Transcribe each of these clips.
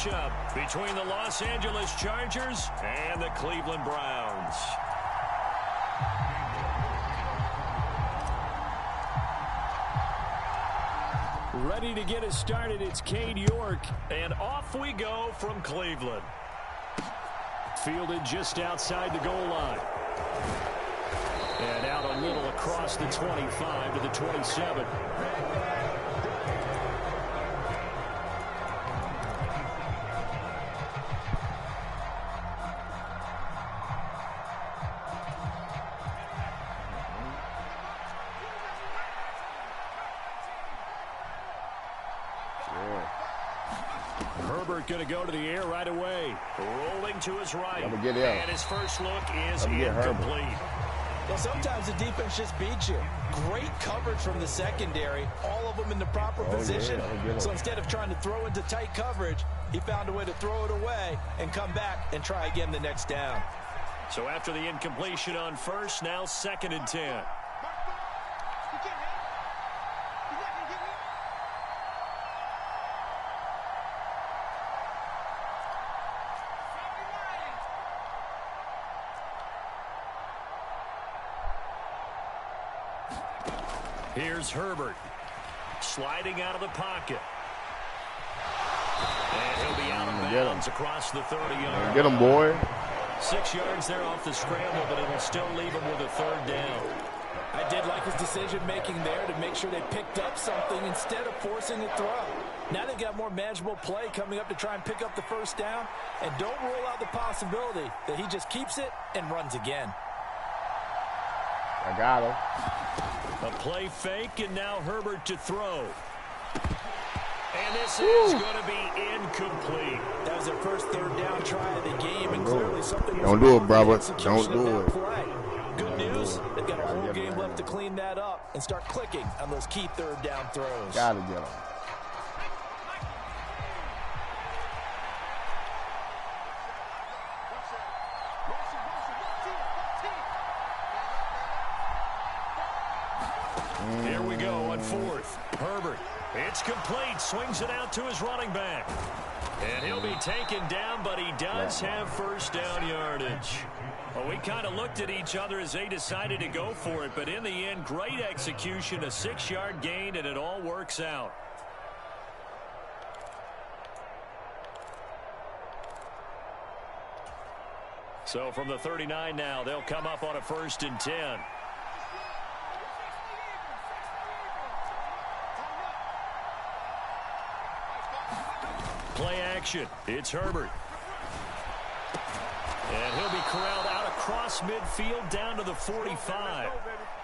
matchup between the Los Angeles Chargers and the Cleveland Browns. Ready to get us started, it's Cade York, and off we go from Cleveland. Fielded just outside the goal line. And out a little across the 25 to the 27. Herbert going to go to the air right away. Rolling to his right. And his first look is incomplete. Well, sometimes the defense just beats you. Great coverage from the secondary. All of them in the proper position. So instead of trying to throw into tight coverage, he found a way to throw it away and come back and try again the next down. So after the incompletion on first, now 2nd and 10. Here's Herbert, sliding out of the pocket. And he'll be out of bounds across the 30-yard. Get him, boy. 6 yards there off the scramble, but it'll still leave him with a 3rd down. I did like his decision-making there to make sure they picked up something instead of forcing a throw. Now they've got more manageable play coming up to try and pick up the 1st down. And don't rule out the possibility that he just keeps it and runs again. I got him. A play fake, and now Herbert to throw. And this is going to be incomplete. That was their first 3rd down try of the game, and clearly something was Don't do it, brother. Don't do it. Good news, they've got a whole game left to clean that up and start clicking on those key 3rd down throws. Gotta get him. Here we go on 4th. Herbert, it's complete, swings it out to his running back. And he'll be taken down, but he does have 1st down yardage. Well, we kind of looked at each other as they decided to go for it, but in the end, great execution, a 6-yard gain, and it all works out. So from the 39 now, they'll come up on a 1st and 10. Play action. It's Herbert. And he'll be corralled out across midfield down to the 45.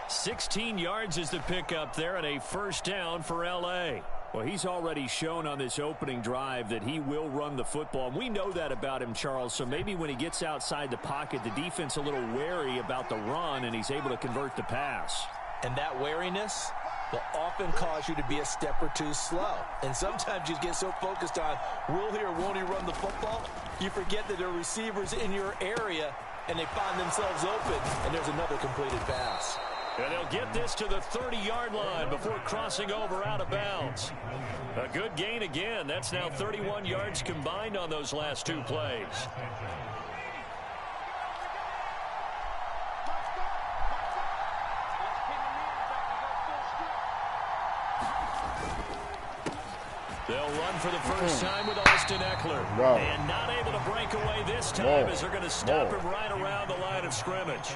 16 yards is the pickup there, and a 1st down for L.A. Well, he's already shown on this opening drive that he will run the football. And we know that about him, Charles. So maybe when he gets outside the pocket, the defense a little wary about the run, and he's able to convert the pass. And that wariness will often cause you to be a step or two slow. And sometimes you get so focused on, will he or won't he run the football, you forget that there are receivers in your area, and they find themselves open, and there's another completed pass. And they'll get this to the 30-yard line before crossing over out of bounds. A good gain again. That's now 31 yards combined on those last 2 plays. They'll run for the first time with Austin Eckler. And not able to break away this time as they're going to stop him right around the line of scrimmage.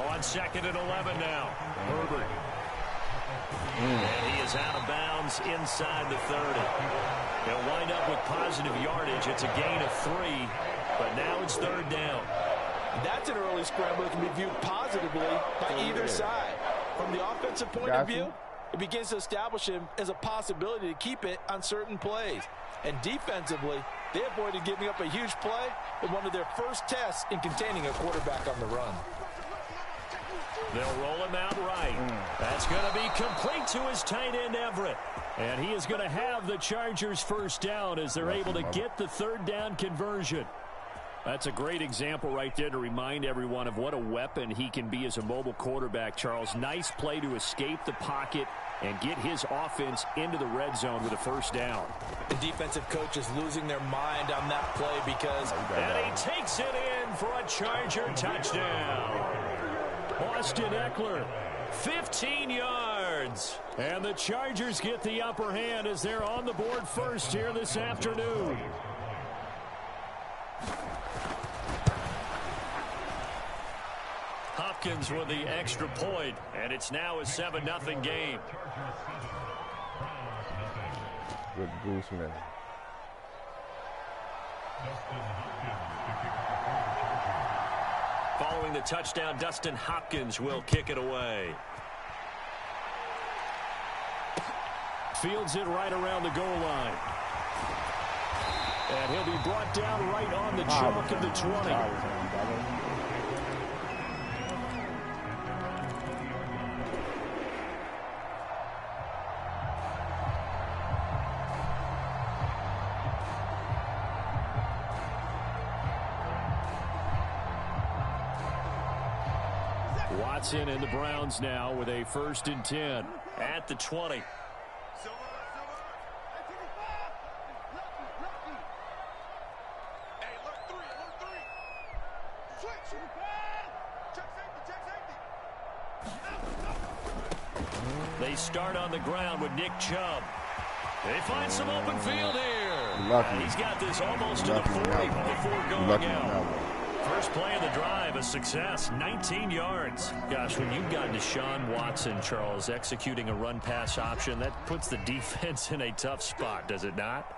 On 2nd and 11 now. Herbert. And he is out of bounds inside the 30. They'll wind up with positive yardage. It's a gain of 3, but now it's 3rd down. That's an early scramble that can be viewed positively by either side. From the offensive point of view, it begins to establish him as a possibility to keep it on certain plays. And defensively, they avoided giving up a huge play in one of their first tests in containing a quarterback on the run. They'll roll him out right. That's going to be complete to his tight end, Everett. And he is going to have the Chargers' 1st down as they're able to get the 3rd down conversion. That's a great example right there to remind everyone of what a weapon he can be as a mobile quarterback, Charles. Nice play to escape the pocket and get his offense into the red zone with a first down. The defensive coach is losing their mind on that play because... And he takes it in for a Charger touchdown. Austin Eckler, 15 yards. And the Chargers get the upper hand as they're on the board first here this afternoon. Hopkins with the extra point, and it's now a 7-0 game. Good Gooseman. Following the touchdown, Dustin Hopkins will kick it away. Fields it right around the goal line. And he'll be brought down right on the chalk of the 20. Watson and the Browns now with a 1st and 10 at the 20. They start on the ground with Nick Chubb. They find some open field here. He's got this almost to the 40 before going out. First play of the drive, a success, 19 yards. Gosh, when you've got Deshaun Watson, Charles, executing a run-pass option, that puts the defense in a tough spot, does it not?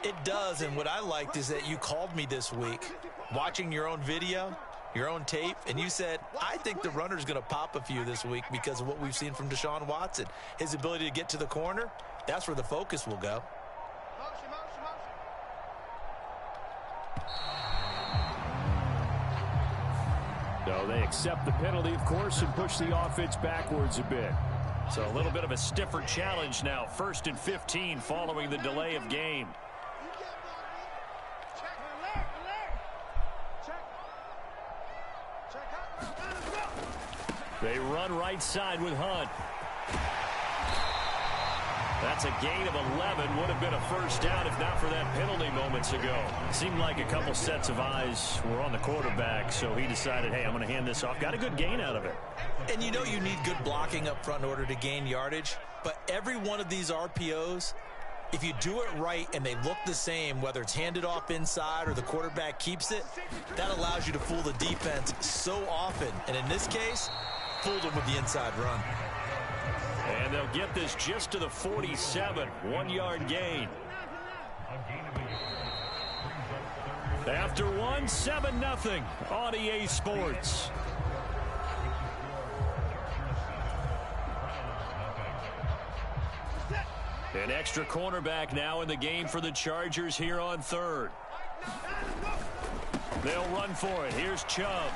It does, and what I liked is that you called me this week, watching your own video, your own tape, and you said, I think the runner's going to pop a few this week because of what we've seen from Deshaun Watson. His ability to get to the corner, that's where the focus will go. So they accept the penalty, of course, and push the offense backwards a bit. So a little bit of a stiffer challenge now. 1st and 15 following the delay of game. They run right side with Hunt. That's a gain of 11. Would have been a first down if not for that penalty moments ago. Seemed like a couple sets of eyes were on the quarterback, so he decided, hey, I'm going to hand this off. Got a good gain out of it. And you know you need good blocking up front in order to gain yardage, but every one of these RPOs, if you do it right and they look the same, whether it's handed off inside or the quarterback keeps it, that allows you to fool the defense so often. And in this case, fooled them with the inside run. And they'll get this just to the 47, 1-yard gain. After 7-0 on EA Sports. An extra cornerback now in the game for the Chargers here on 3rd. They'll run for it. Here's Chubb.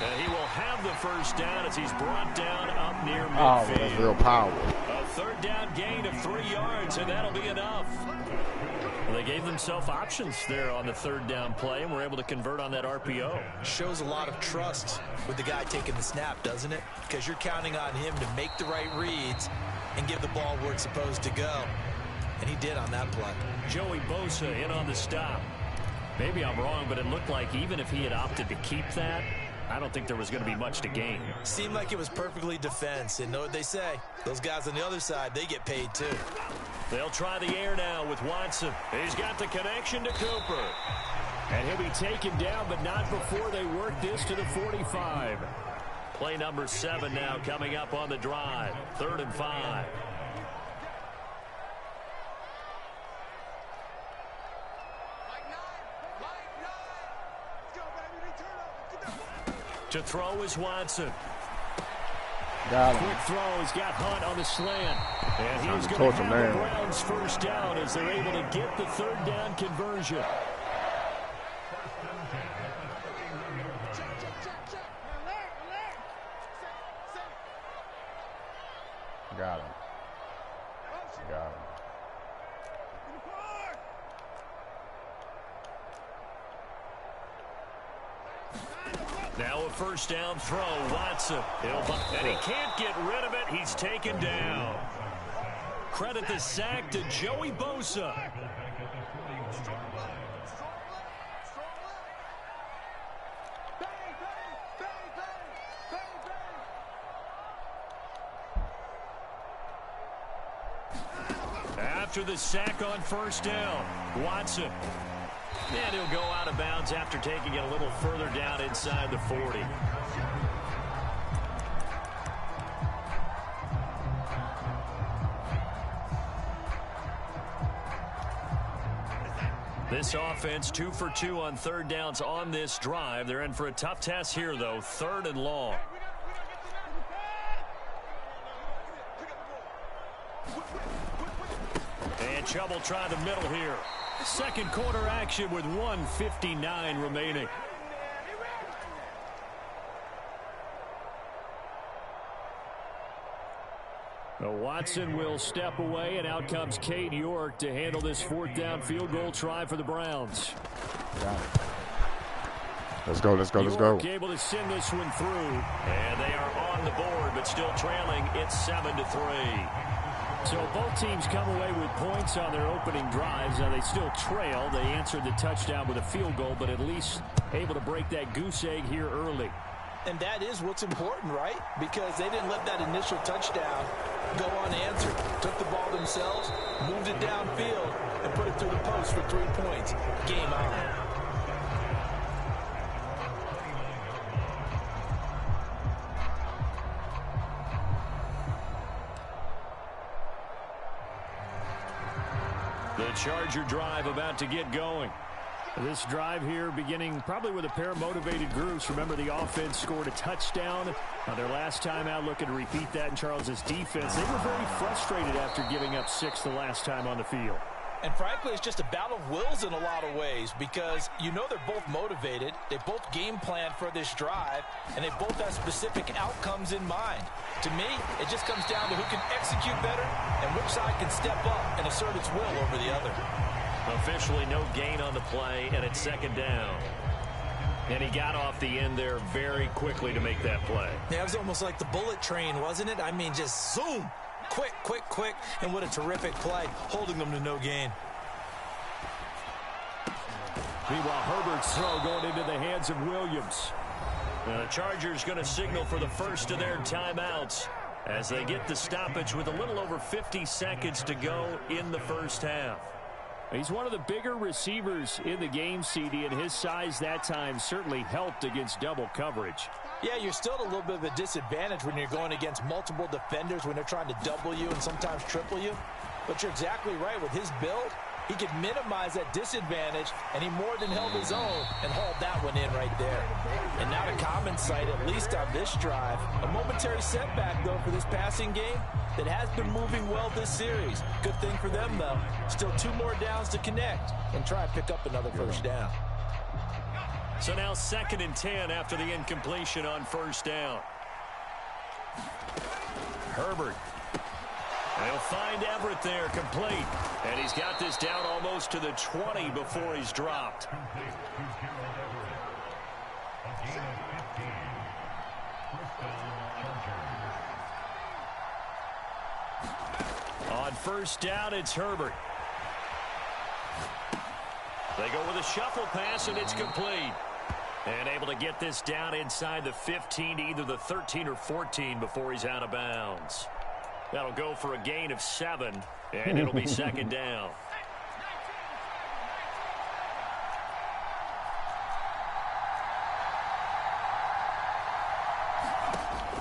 And he will have the first down as he's brought down up near midfield. Oh, that's real power. A 3rd down gain of 3 yards, and that'll be enough. Well, they gave themselves options there on the 3rd down play, and were able to convert on that RPO. Shows a lot of trust with the guy taking the snap, doesn't it? Because you're counting on him to make the right reads and give the ball where it's supposed to go. And he did on that play. Joey Bosa in on the stop. Maybe I'm wrong, but it looked like even if he had opted to keep that, I don't think there was going to be much to gain. Seemed like it was perfectly defense. And know what they say? Those guys on the other side, they get paid too. They'll try the air now with Watson. He's got the connection to Cooper. And he'll be taken down, but not before they work this to the 45. Play number 7 now coming up on the drive. 3rd and 5. To throw is Watson. Quick throw. He's got Hunt on the slant. And he's going to have the Browns first down as they're able to get the 3rd down conversion. Got him. Got him. Now a first down throw. Watson. And he can't get rid of it. He's taken down. Credit the sack to Joey Bosa. After the sack on first down, Watson. And he'll go out of bounds after taking it a little further down inside the 40. This offense 2 for 2 on third downs on this drive. They're in for a tough test here, though. 3rd and long. And trouble trying the middle here. Second quarter action with 1:59 remaining. Watson will step away, and out comes Cade York to handle this 4th down field goal try for the Browns. Got it. Let's go, let's go, let's go. York able to send this one through, and they are on the board, but still trailing. It's 7-3. So both teams come away with points on their opening drives. Now they still trail. They answered the touchdown with a field goal, but at least able to break that goose egg here early. And that is what's important, right? Because they didn't let that initial touchdown go unanswered. Took the ball themselves, moved it downfield, and put it through the post for 3 points. Game on. The Charger drive about to get going. This drive here beginning probably with a pair of motivated groups. Remember, the offense scored a touchdown on their last time out, looking to repeat that in Charles's defense. They were very frustrated after giving up 6 the last time on the field. And frankly, it's just a battle of wills in a lot of ways, because you know they're both motivated. They both game planned for this drive, and they both have specific outcomes in mind. To me, it just comes down to who can execute better and which side can step up and assert its will over the other. Officially no gain on the play, and it's 2nd down. And he got off the end there very quickly to make that play. Yeah, it was almost like the bullet train, wasn't it? I mean, just zoom. Quick, quick, quick, and what a terrific play, holding them to no gain. Meanwhile, Herbert's throw going into the hands of Williams. Now, the Chargers going to signal for the first of their timeouts as they get the stoppage with a little over 50 seconds to go in the first half. He's one of the bigger receivers in the game, CD, and his size that time certainly helped against double coverage. Yeah, you're still at a little bit of a disadvantage when you're going against multiple defenders when they're trying to double you and sometimes triple you. But you're exactly right. With his build, he could minimize that disadvantage, and he more than held his own and hauled that one in right there. And now to common sight, at least on this drive, a momentary setback, though, for this passing game that has been moving well this series. Good thing for them, though. Still 2 more downs to connect and try and pick up another first down. So now 2nd and 10 after the incompletion on first down. Herbert. They'll find Everett there, complete. And he's got this down almost to the 20 before he's dropped. On first down, it's Herbert. They go with a shuffle pass, and it's complete. And able to get this down inside the 15 to either the 13 or 14 before he's out of bounds. That'll go for a gain of 7, and it'll be 2nd down.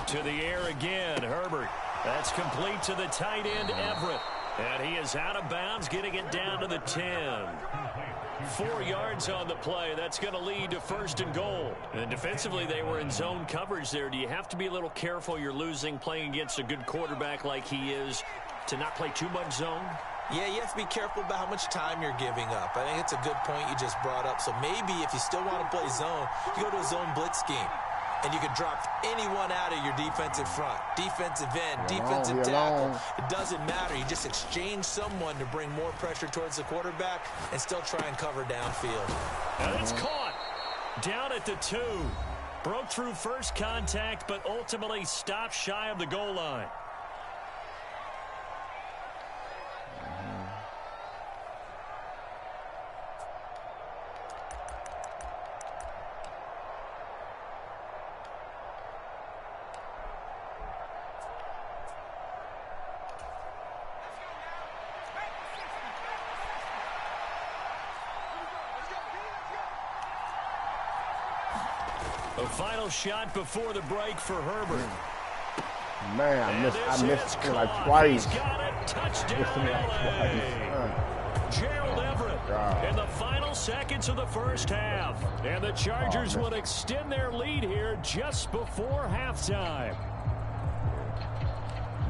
To the air again, Herbert. That's complete to the tight end, Everett. And he is out of bounds, getting it down to the 10. 4 yards on the play. That's going to lead to 1st and goal. And defensively, they were in zone coverage there. Do you have to be a little careful? You're losing, playing against a good quarterback like he is, to not play too much zone? Yeah, you have to be careful about how much time you're giving up. I think it's a good point you just brought up. So maybe if you still want to play zone, you go to a zone blitz scheme. And you can drop anyone out of your defensive front, defensive end, defensive tackle. It doesn't matter. You just exchange someone to bring more pressure towards the quarterback and still try and cover downfield. And it's caught down at the 2. Broke through first contact, but ultimately stopped shy of the goal line. The final shot before the break for Herbert. Man, I missed him like twice. Touchdown, LA. Gerald Everett in the final seconds of the first half. And the Chargers will extend their lead here just before halftime.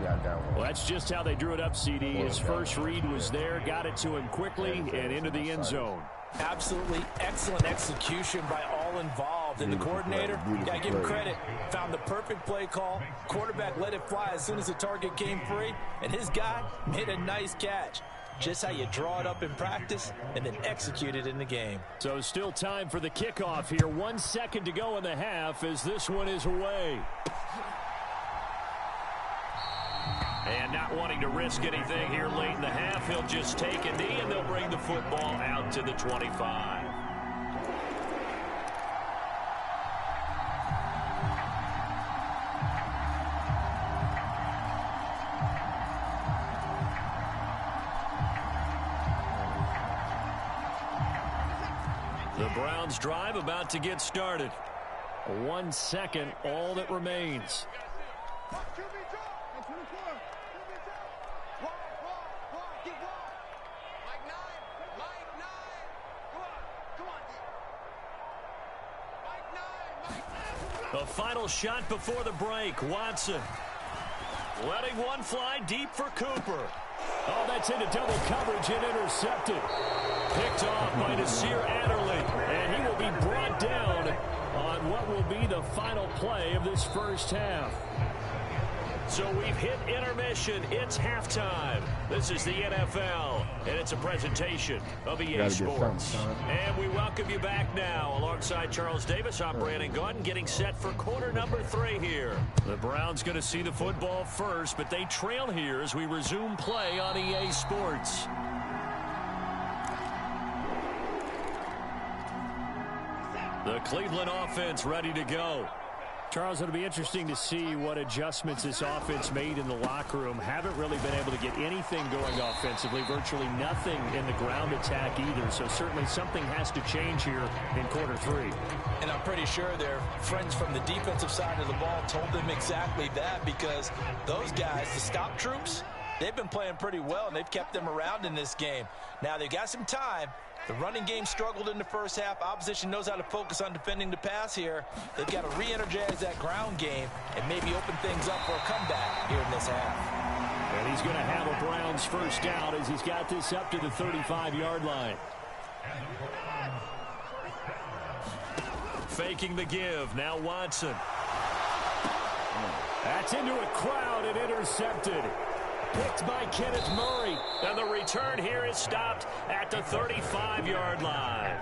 Well, that's just how they drew it up, CD. His first read was there, got it to him quickly, and into the end zone. Absolutely excellent execution by all involved. And the coordinator, got to give him credit, found the perfect play call. Quarterback let it fly as soon as the target came free, and his guy made a nice catch. Just how you draw it up in practice and then execute it in the game. So still time for the kickoff here. 1 second to go in the half as this one is away. And not wanting to risk anything here late in the half, he'll just take a knee and they'll bring the football out to the 25. The Browns drive about to get started. 1 second, all that remains. The final shot before the break. Watson letting one fly deep for Cooper. Oh, that's into double coverage and intercepted. Picked off by Nasir Adderley. And he will be brought down on what will be the final play of this first half. So we've hit intermission. It's halftime. This is the NFL, and it's a presentation of EA Sports. And we welcome you back now. Alongside Charles Davis, I'm Brandon Gaudin, getting set for quarter number 3 here. The Browns going to see the football first, but they trail here as we resume play on EA Sports. The Cleveland offense ready to go. Charles, it'll be interesting to see what adjustments this offense made in the locker room. Haven't really been able to get anything going offensively, virtually nothing in the ground attack either. So certainly something has to change here in quarter 3. And I'm pretty sure their friends from the defensive side of the ball told them exactly that, because those guys, the stop troops, they've been playing pretty well, and they've kept them around in this game. Now, they've got some time. The running game struggled in the first half. Opposition knows how to focus on defending the pass here. They've got to re-energize that ground game and maybe open things up for a comeback here in this half. And he's going to have a Browns first down as he's got this up to the 35-yard line. Faking the give. Now Watson. That's into a crowd and intercepted. Picked by Kenneth Murray. And the return here is stopped at the 35-yard line.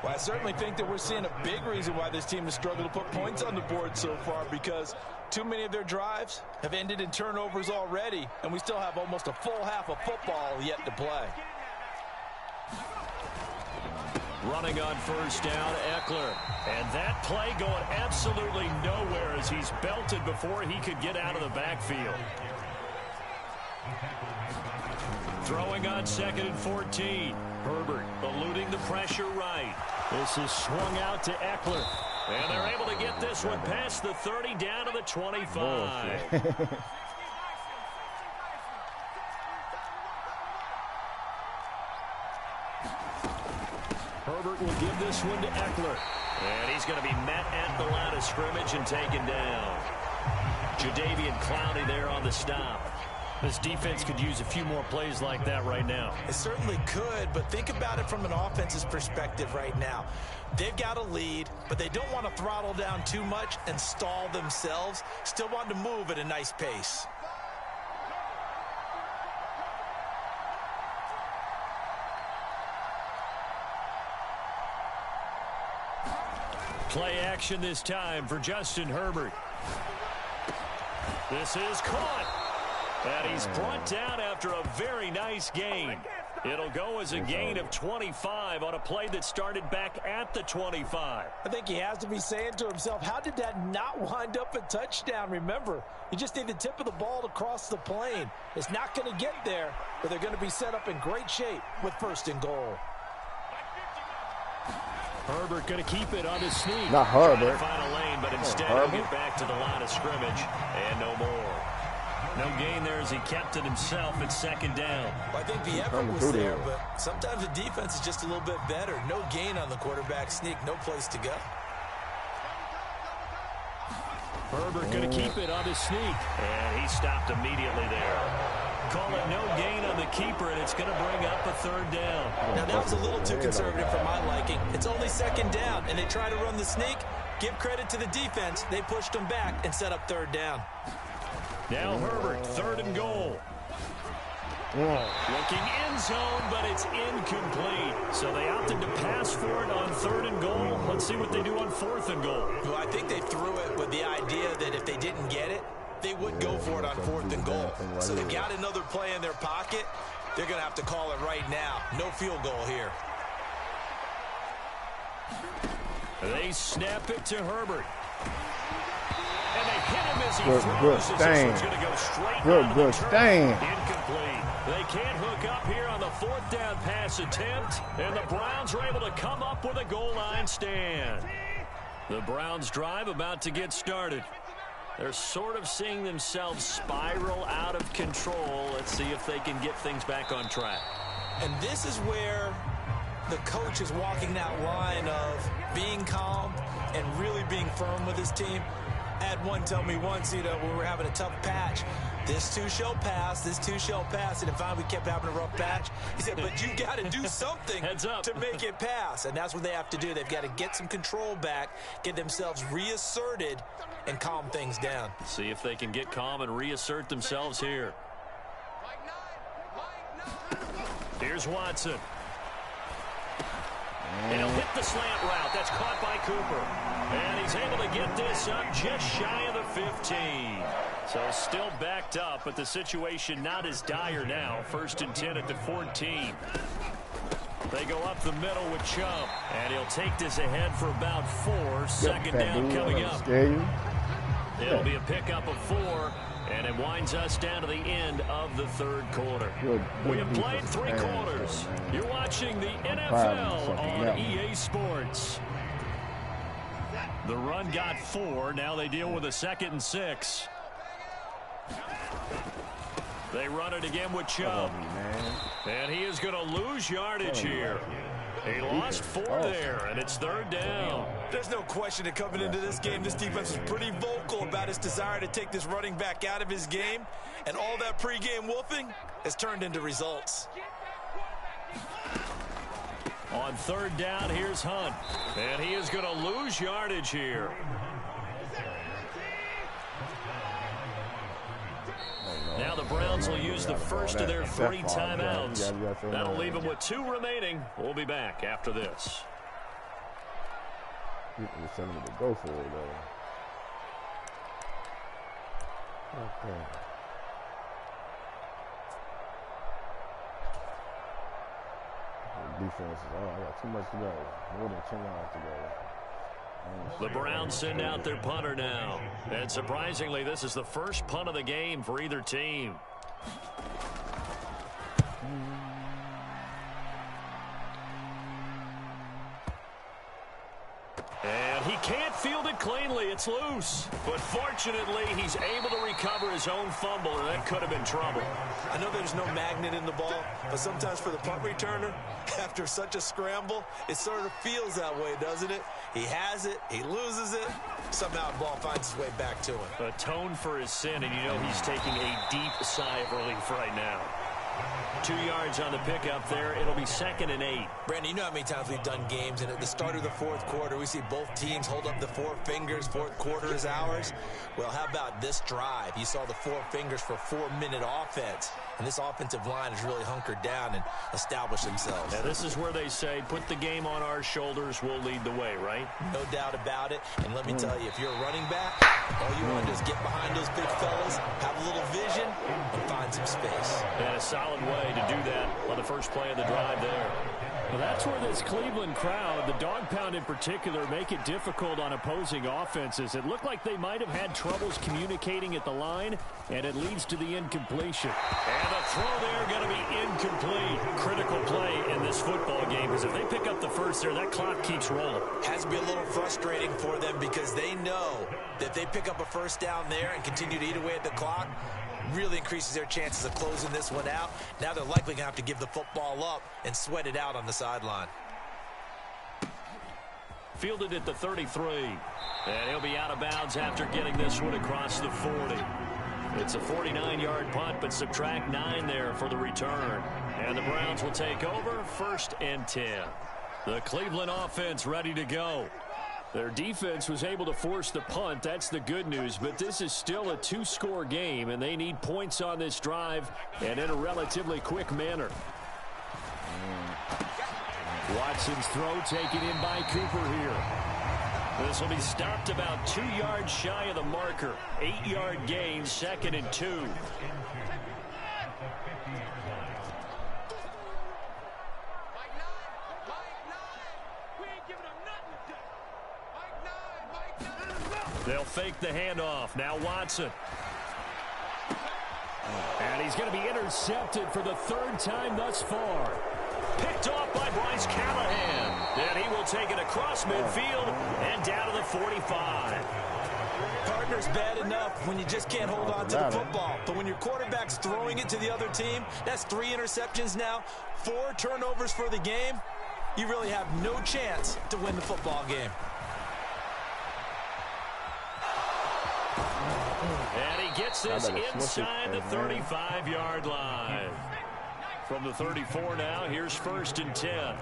Well, I certainly think that we're seeing a big reason why this team has struggled to put points on the board so far, because too many of their drives have ended in turnovers already, and we still have almost a full half of football yet to play. Running on first down, Eckler. And that play going absolutely nowhere as he's belted before he could get out of the backfield. Throwing on 2nd and 14. Herbert eluding the pressure right. This is swung out to Eckler. And they're able to get this one past the 30 down to the 25. Herbert will give this one to Eckler. And he's going to be met at the line of scrimmage and taken down. Jadeveon Clowney there on the stop. This defense could use a few more plays like that right now. It certainly could, but think about it from an offense's perspective right now. They've got a lead, but they don't want to throttle down too much and stall themselves. Still want to move at a nice pace. Play action this time for Justin Herbert. This is caught. And he's brought down after a very nice gain. It'll go as a gain of 25 on a play that started back at the 25. I think he has to be saying to himself, how did that not wind up a touchdown? Remember, you just need the tip of the ball to cross the plane. It's not going to get there, but they're going to be set up in great shape with 1st and goal. Herbert going to keep it on his sneak. Not Herbert. Find a lane, but instead he'll get back to the line of scrimmage and no more. No gain there as he kept it himself at 2nd down. Well, I think the effort was there, but sometimes the defense is just a little bit better. No gain on the quarterback sneak, no place to go. Herbert going to keep it on his sneak, and he stopped immediately there. Call it no gain on the keeper, and it's going to bring up a 3rd down. Now, that was a little too conservative for my liking. It's only 2nd down, and they try to run the sneak. Give credit to the defense. They pushed them back and set up 3rd down. Now Herbert, 3rd and goal. Looking end zone, but it's incomplete. So they opted to pass for it on 3rd and goal. Let's see what they do on 4th and goal. Well, I think they threw it with the idea that if they didn't get it, they would go for it on 4th and goal. So they got another play in their pocket. They're going to have to call it right now. No field goal here. They snap it to Herbert. And they hit him as he throws. This one's going to go straight down the turf. Incomplete. They can't hook up here on the 4th down pass attempt. And the Browns are able to come up with a goal line stand. The Browns drive about to get started. They're sort of seeing themselves spiral out of control. Let's see if they can get things back on track. And this is where the coach is walking that line of being calm and really being firm with his team. I had one tell me once, when we were having a tough patch, this too shall pass, this too shall pass. And finally we kept having a rough patch. He said, but you got to do something to make it pass. And that's what they have to do. They've got to get some control back, get themselves reasserted, and calm things down. See if they can get calm and reassert themselves here. Here's Watson. And he'll hit the slant route. That's caught by Cooper. And he's able to get this up just shy of the 15. So still backed up, but the situation not as dire now. 1st and 10 at the 14. They go up the middle with Chubb. And he'll take this ahead for about 4. 2nd down coming up. It'll be a pickup of 4. And it winds us down to the end of the 3rd quarter. We have played 3 quarters. You're watching the NFL on EA Sports. The run got 4. Now they deal with a 2nd and 6. They run it again with Chubb. And he is going to lose yardage here. He lost 4 there, and it's 3rd down. There's no question that coming into this game, this defense was pretty vocal about his desire to take this running back out of his game. And all that pregame wolfing has turned into results. On 3rd down, here's Hunt. And he is going to lose yardage here. Now the Browns will use the first of their 3 timeouts. That'll leave them with 2 remaining. We'll be back after this. People are telling me to go for it, though. Okay. Defense is I got too much to go. More than 10 yards to go. The Browns send out their punter now. And surprisingly, this is the first punt of the game for either team. And he can't field it cleanly. It's loose. But fortunately, he's able to recover his own fumble, and that could have been trouble. I know there's no magnet in the ball, but sometimes for the punt returner, after such a scramble, it sort of feels that way, doesn't it? He has it, he loses it, somehow the ball finds its way back to him. Atone for his sin, and you know he's taking a deep sigh of relief right now. 2 yards on the pickup there. It'll be 2nd and 8. Brandon, you know how many times we've done games, and at the start of the 4th quarter, we see both teams hold up the 4 fingers. 4th quarter is ours. Well, how about this drive? You saw the 4 fingers for 4-minute offense. and this offensive line has really hunkered down and established themselves. Yeah, this is where they say, put the game on our shoulders, we'll lead the way, right? No doubt about it. And let me tell you, if you're a running back, all you want to do is get behind those big fellas, have a little vision, and find some space. And a solid way to do that on the first play of the drive there. Well, that's where this Cleveland crowd, the dog pound in particular, make it difficult on opposing offenses. It looked like they might have had troubles communicating at the line, and it leads to the incompletion. And the throw there going to be incomplete. Critical play in this football game, because if they pick up the first there, that clock keeps rolling. Has to be a little frustrating for them because they know that if they pick up a first down there and continue to eat away at the clock, really increases their chances of closing this one out. Now they're likely going to have to give the football up and sweat it out on the sideline. Fielded at the 33. And he'll be out of bounds after getting this one across the 40. It's a 49-yard punt, but subtract 9 there for the return. And the Browns will take over, 1st and 10. The Cleveland offense ready to go. Their defense was able to force the punt. That's the good news. But this is still a 2-score game, and they need points on this drive and in a relatively quick manner. Watson's throw taken in by Cooper here. This will be stopped about 2 yards shy of the marker. 8-yard gain, 2nd and 2. They'll fake the handoff. Now Watson. And he's going to be intercepted for the 3rd time thus far. Picked off by Bryce Callahan. Then he will take it across midfield and down to the 45. Partner's bad enough when you just can't hold on to the football. But when your quarterback's throwing it to the other team, that's 3 interceptions now, 4 turnovers for the game. You really have no chance to win the football game. And he gets this inside the 35-yard line. From the 34 now, here's 1st and 10.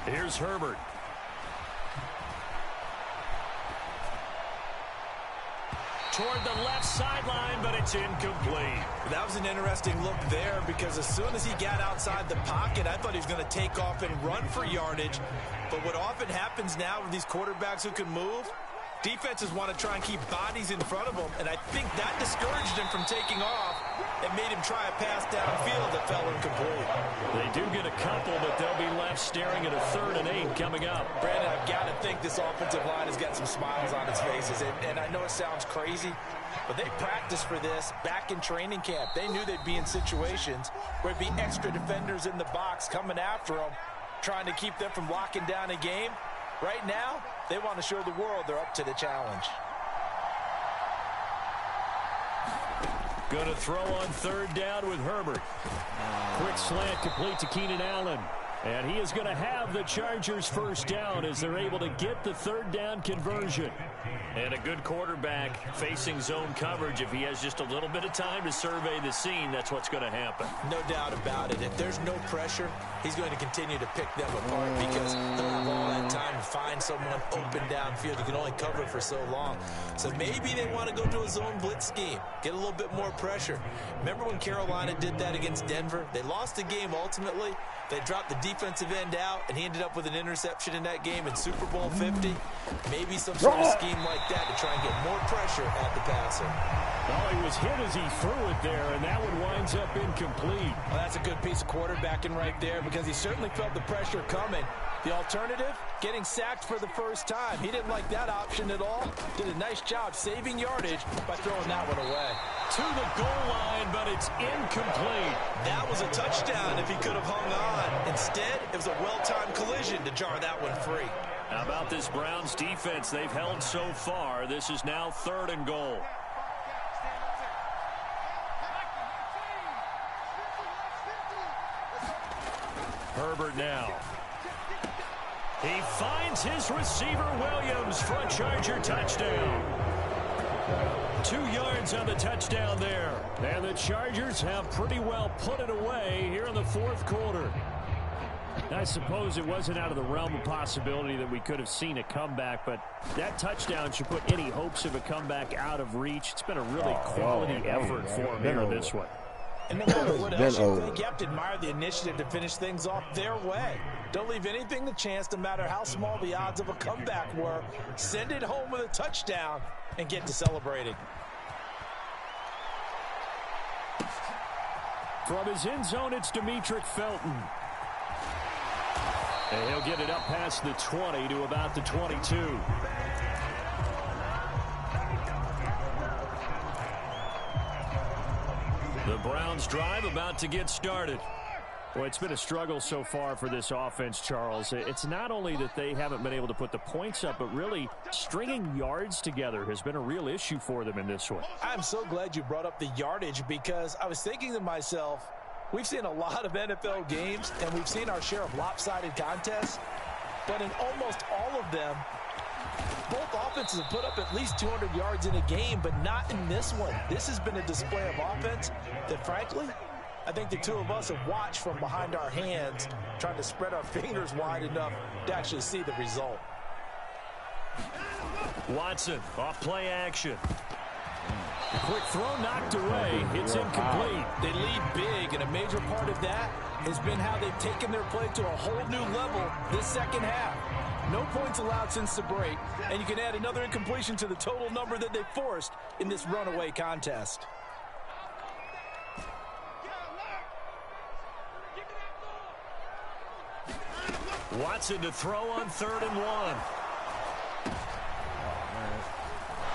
Here's Herbert. Toward the left sideline, but it's incomplete. That was an interesting look there because as soon as he got outside the pocket, I thought he was going to take off and run for yardage. But what often happens now with these quarterbacks who can move, defenses want to try and keep bodies in front of them, and I think that discouraged him from taking off and made him try a pass downfield that fell incomplete. They do get a couple, but they'll be left staring at a 3rd and 8 coming up. Brandon, I've got to think this offensive line has got some smiles on its faces, and I know it sounds crazy, but they practiced for this back in training camp. They knew they'd be in situations where there'd be extra defenders in the box coming after them, trying to keep them from locking down a game. Right now, they want to show the world they're up to the challenge. Going to throw on 3rd down with Herbert. Quick slant complete to Keenan Allen. And he is going to have the Chargers' 1st down as they're able to get the 3rd down conversion. And a good quarterback facing zone coverage. If he has just a little bit of time to survey the scene, that's what's going to happen. No doubt about it. If there's no pressure, he's going to continue to pick them apart because they'll have all that time to find someone open downfield. You can only cover for so long. So maybe they want to go to a zone blitz scheme, get a little bit more pressure. Remember when Carolina did that against Denver? They lost the game ultimately. They dropped the defensive end out, and he ended up with an interception in that game in Super Bowl 50. Maybe some sort of scheme like that to try and get more pressure at the passer. Oh, he was hit as he threw it there, and that one winds up incomplete. Well, that's a good piece of quarterbacking right there because he certainly felt the pressure coming. The alternative, getting sacked for the 1st time. He didn't like that option at all. Did a nice job saving yardage by throwing that one away. To the goal line, but it's incomplete. That was a touchdown if he could have hung on. Instead, it was a well-timed collision to jar that one free. How about this Browns defense they've held so far? This is now 3rd and goal. Herbert now. He finds his receiver, Williams, for a Charger touchdown. 2 yards on the touchdown there. And the Chargers have pretty well put it away here in the 4th quarter. I suppose it wasn't out of the realm of possibility that we could have seen a comeback, but that touchdown should put any hopes of a comeback out of reach. It's been a really quality effort for him here in this one. And no matter what else you think, you have to admire the initiative to finish things off their way. Don't leave anything to chance, no matter how small the odds of a comeback were. Send it home with a touchdown and get to celebrating. From his end zone, it's Demetric Felton. And he'll get it up past the 20 to about the 22. The Browns drive about to get started. Well, it's been a struggle so far for this offense, Charles. It's not only that they haven't been able to put the points up, but really stringing yards together has been a real issue for them in this one. I'm so glad you brought up the yardage, because I was thinking to myself, we've seen a lot of NFL games, and we've seen our share of lopsided contests, but in almost all of them, both offenses have put up at least 200 yards in a game, but not in this one. This has been a display of offense that, frankly, I think the two of us have watched from behind our hands, trying to spread our fingers wide enough to actually see the result. Watson, off play action. Quick throw knocked away. It's incomplete. They lead big, and a major part of that has been how they've taken their play to a whole new level this second half. No points allowed since the break, and you can add another incompletion to the total number that they forced in this runaway contest. Watson to throw on 3rd and 1.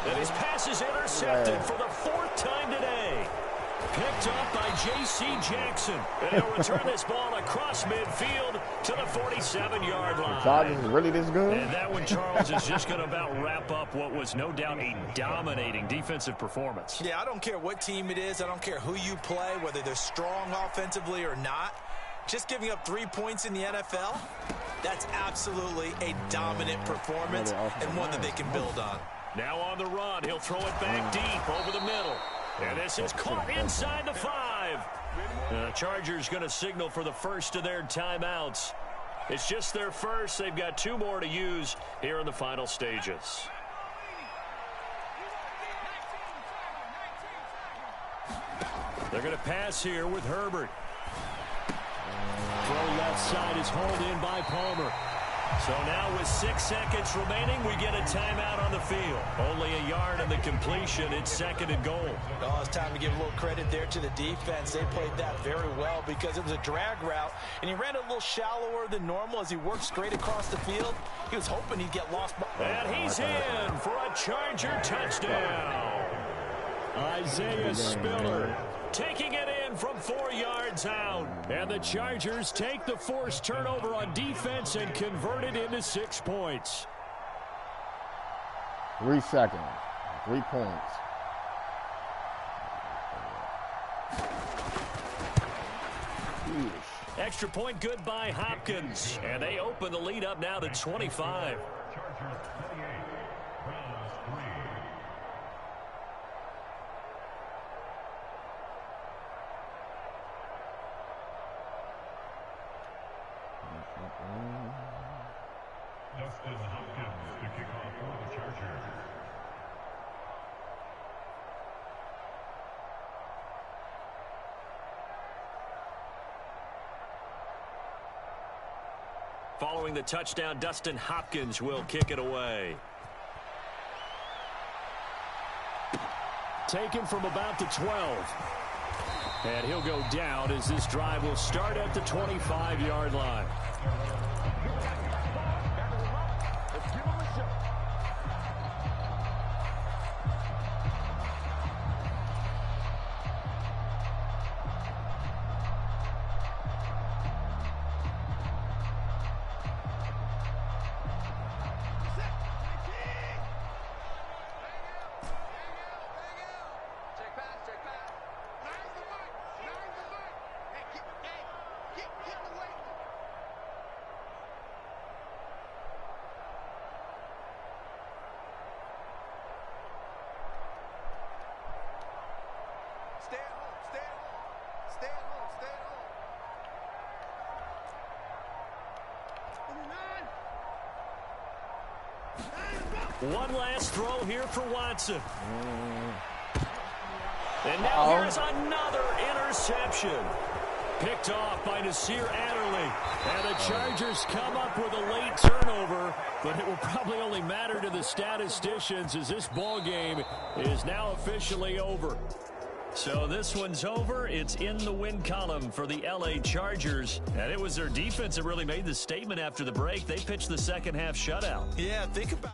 And his pass is intercepted for the 4th time today. Picked up by J.C. Jackson. And he'll return this ball across midfield to the 47-yard line. Chargers is really this good? And that one, Charles, is just going to about wrap up what was no doubt a dominating defensive performance. Yeah, I don't care what team it is. I don't care who you play, whether they're strong offensively or not. Just giving up 3 points in the NFL, that's absolutely a dominant performance and one that they can build on. Now on the run, he'll throw it back deep over the middle. And this is caught inside the 5. The Chargers going to signal for the first of their timeouts. It's just their first. They've got 2 more to use here in the final stages. They're going to pass here with Herbert. Throw left side is hauled in by Palmer. So now with 6 seconds remaining, we get a timeout on the field. Only a yard in the completion. It's 2nd and goal. Oh, it's time to give a little credit there to the defense. They played that very well because it was a drag route, and he ran a little shallower than normal as he worked straight across the field. He was hoping he'd get lost. And he's in for a Charger touchdown. Isaiah Spiller taking it in from 4 yards out. And the Chargers take the forced turnover on defense and convert it into 6 points. 3 seconds. 3 points. Extra point good by Hopkins. And they open the lead up now to 25. Following the touchdown, Dustin Hopkins will kick it away. Taken from about the 12. And he'll go down as this drive will start at the 25-yard line. One last throw here for Watson. And now here's another interception. Picked off by Nasir Adderley. And the Chargers come up with a late turnover, but it will probably only matter to the statisticians as this ball game is now officially over. So this one's over. It's in the win column for the LA Chargers. And it was their defense that really made the statement after the break. They pitched the second half shutout. Yeah, think about